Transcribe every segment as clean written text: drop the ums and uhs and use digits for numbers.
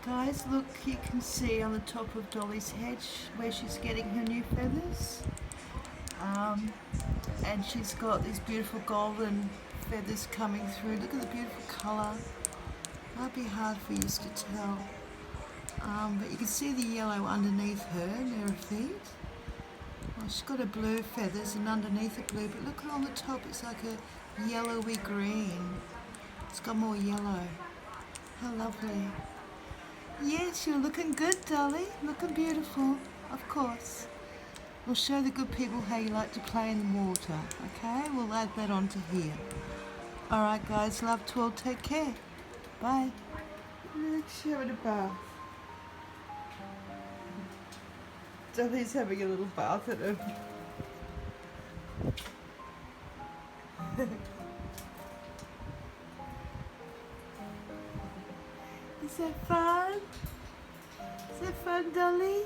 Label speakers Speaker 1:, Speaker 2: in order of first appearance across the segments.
Speaker 1: Guys, look, you can see on the top of Dolly's head where she's getting her new feathers. And she's got these beautiful golden feathers coming through. Look at the beautiful colour. Might be hard for you to tell. But you can see the yellow underneath her near her feet. Well, she's got her blue feathers and underneath the blue, but look on the top, it's like a yellowy green. It's got more yellow. How lovely. Yes, you're looking good, Dolly. Looking beautiful, of course. We'll show the good people how you like to play in the water, okay? We'll add that onto here. Alright guys, love to all, take care. Bye. Look, she's having a bath. Dolly's having a little bath at her. Is that fun? Is that fun, Dolly?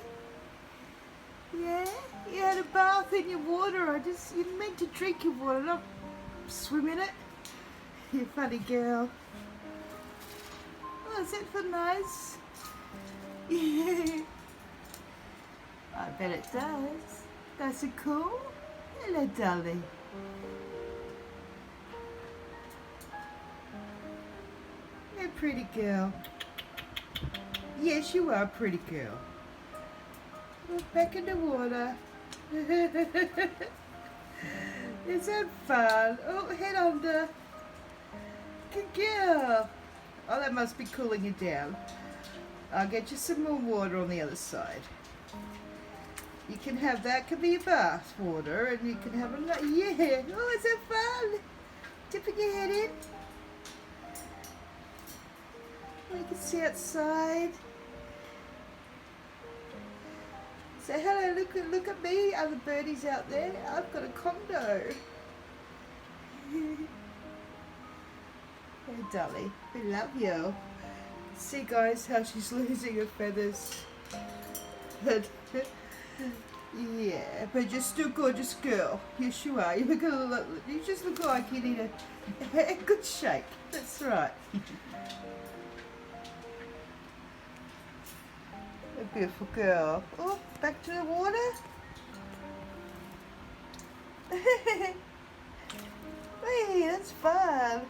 Speaker 1: Yeah? You had a bath in your water. You meant to drink your water, not swim in it. You funny girl. Oh, is that for nice? Yeah. I bet it does. That's it cool? Hello, Dolly. You're a pretty girl. Yes, you are a pretty girl. Look, back in the water. Is that fun? Oh, head under. Good girl. Oh, that must be cooling you down. I'll get you some more water on the other side. You can have that, could be your bath water, and you can have another. Yeah. Oh, is that fun? Dipping your head in. Oh, you can see outside. Say hello, look at me, other birdies out there. I've got a condo. Hey Dolly, we love you. See guys how she's losing her feathers. Yeah, but you're still a gorgeous girl. Yes you are. You just look like you need a good shake. That's right. A beautiful girl. Oh, back to the water. Hey, that's fun.